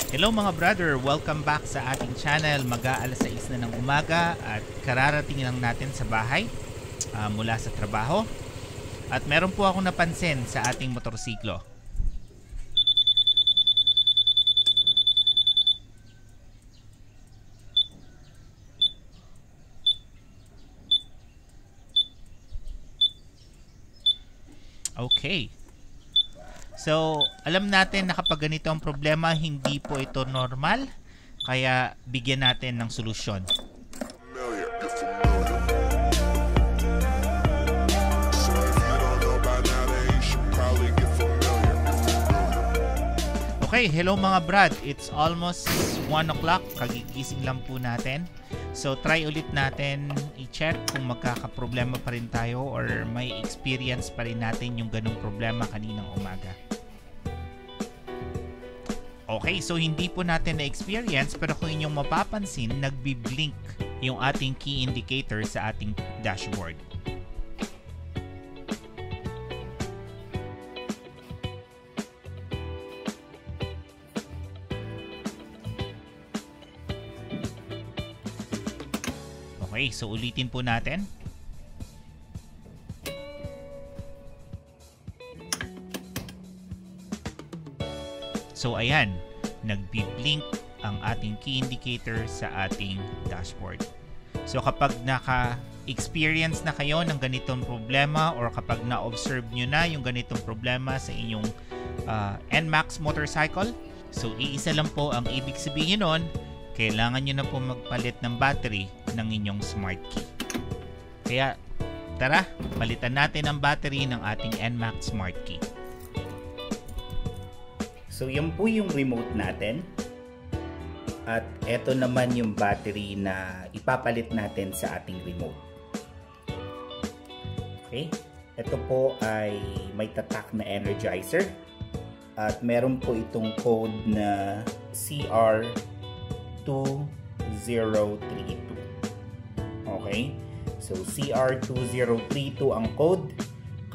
Hello mga brother! Welcome back sa ating channel. Mag-aalas 6 na ng umaga at kararating lang natin sa bahay mula sa trabaho. At meron po ako napansin sa ating motorsiklo. Okay. So, alam natin na kapag ganito ang problema, hindi po ito normal. Kaya, bigyan natin ng solusyon. Okay, hello mga brad. It's almost 1 o'clock. Kagigising lang po natin. So, try ulit natin i-check kung magkakaproblema pa rin tayo or may experience pa rin natin yung ganung problema kaninang umaga. Okay, so hindi po natin na-experience pero kung inyong mapapansin, nagbi-blink yung ating key indicator sa ating dashboard. Okay, so ulitin po natin. So ayan, nagbi-blink ang ating key indicator sa ating dashboard. So kapag naka-experience na kayo ng ganitong problema or kapag na-observe nyo na yung ganitong problema sa inyong NMAX motorcycle, so iisa lang po ang ibig sabihin nun, kailangan nyo na po magpalit ng battery ng inyong smart key. Kaya tara, palitan natin ang battery ng ating NMAX smart key. So yan po yung remote natin. At eto naman yung battery na ipapalit natin sa ating remote. Okay? Ito po ay may tatak na energizer. At meron po itong code na CR2032. Okay? So CR2032 ang code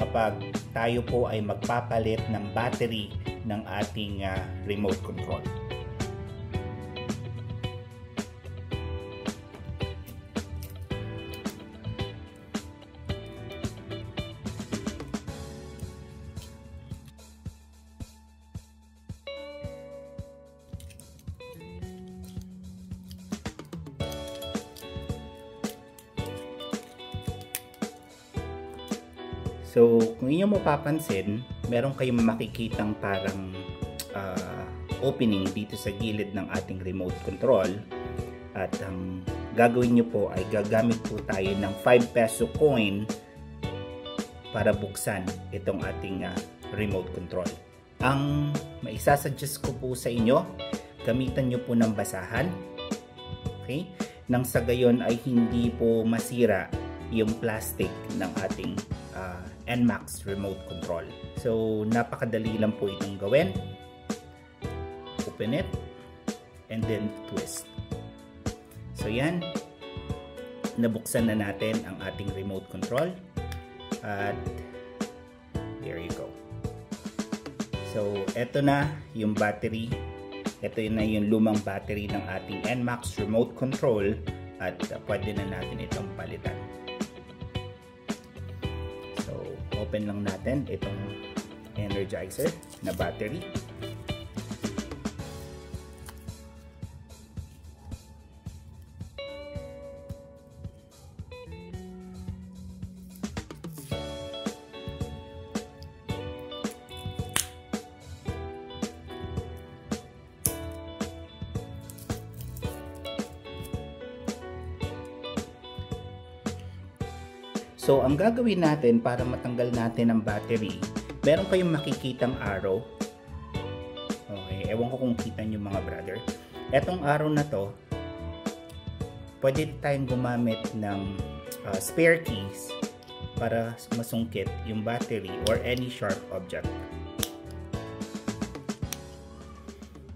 kapag tayo po ay magpapalit ng battery ng ating remote control. So, kung inyo mapapansin, meron kayong makikitang parang opening dito sa gilid ng ating remote control. At ang gagawin nyo po ay gagamit po tayo ng 5 peso coin para buksan itong ating remote control. Ang maisasuggest ko po sa inyo, gamitan nyo po ng basahan. Okay? Nang sa gayon ay hindi po masira yung plastic ng ating NMAX remote control. So, napakadali lang po itong gawin. Open it and then twist. So, yan. Nabuksan na natin ang ating remote control. At there you go. So, eto na yung battery. Ito na yung lumang battery ng ating NMAX remote control at pwede na natin itong palitan. Open lang natin itong energizer na battery. So, ang gagawin natin para matanggal natin ang battery, meron kayong makikitang arrow. Okay, ewan ko kung kita nyo mga brother. Etong arrow na to, pwede tayong gumamit ng spare keys para masungkit yung battery or any sharp object.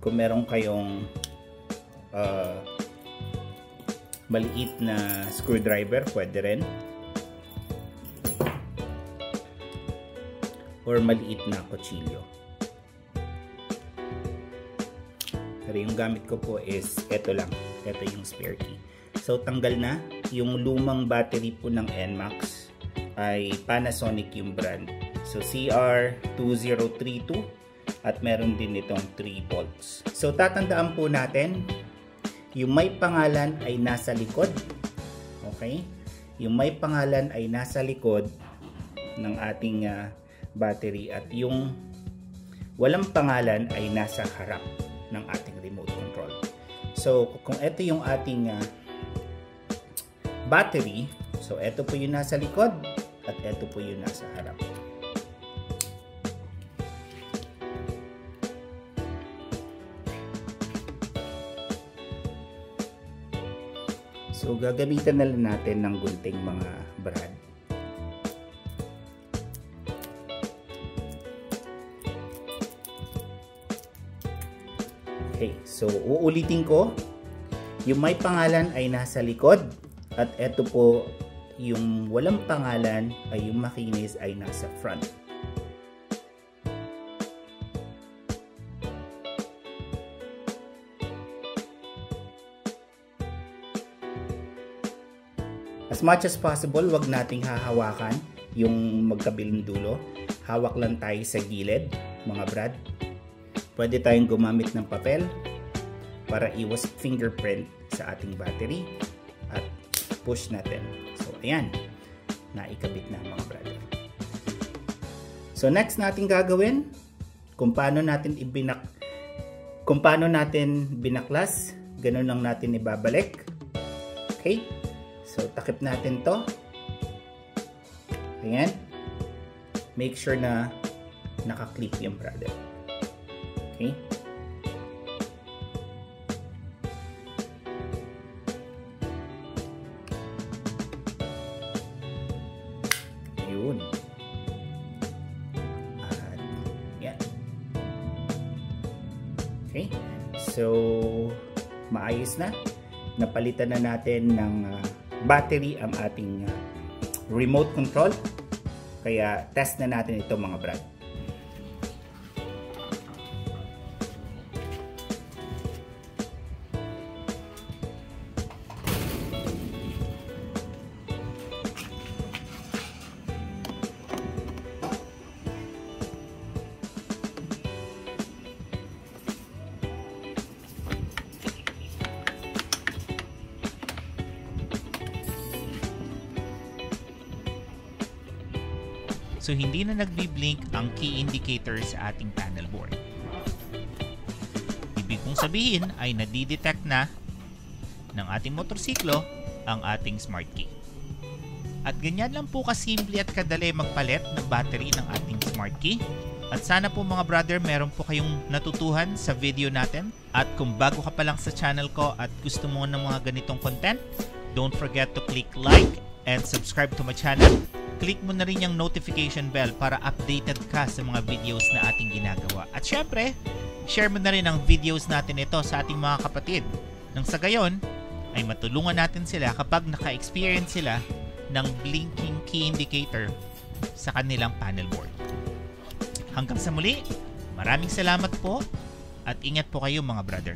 Kung meron kayong maliit na screwdriver, pwede rin. Or maliit na kutsilyo. Pero yung gamit ko po is ito lang. Ito yung spare key. So tanggal na. Yung lumang battery po ng NMAX ay Panasonic yung brand. So CR2032 at meron din itong 3 volts. So tatandaan po natin, yung may pangalan ay nasa likod. Okay? Yung may pangalan ay nasa likod ng ating battery at yung walang pangalan ay nasa harap ng ating remote control. So kung ito yung ating battery, so ito po yung nasa likod at ito po yung nasa harap. So gagamitan na lang natin ng gunting mga brad. Okay, so uulitin ko. Yung may pangalan ay nasa likod at ito po yung walang pangalan ay yung makinis ay nasa front. As much as possible, wag nating hahawakan yung magkabilang dulo. Hawak lang tayo sa gilid, mga brad. Pwede tayong gumamit ng papel para iwas fingerprint sa ating battery at push natin. So ayan, naikabit na mga brother. So next natin gagawin, kung paano natin binaklas, ganun lang natin ibabalik. Okay? So takip natin to. Ayan. Make sure na naka-clip yung brother. Okay? Yun. At yan. Okay? So maayos na. Napalitan na natin ng battery ang ating remote control. Kaya test na natin ito mga brad. So hindi na nagbi-blink ang key indicator sa ating panel board. Ibig kong sabihin ay nadidetect na ng ating motorsiklo ang ating smart key. At ganyan lang po kasimple at kadali magpalit ng battery ng ating smart key. At sana po mga brother, meron po kayong natutuhan sa video natin. At kung bago ka pa lang sa channel ko at gusto mo ng mga ganitong content, don't forget to click like and subscribe to my channel. Click mo na rin yung notification bell para updated ka sa mga videos na ating ginagawa. At syempre, share mo na rin ang videos natin ito sa ating mga kapatid. Nang sa gayon, ay matulungan natin sila kapag naka-experience sila ng blinking key indicator sa kanilang panel board. Hanggang sa muli, maraming salamat po at ingat po kayo mga brother.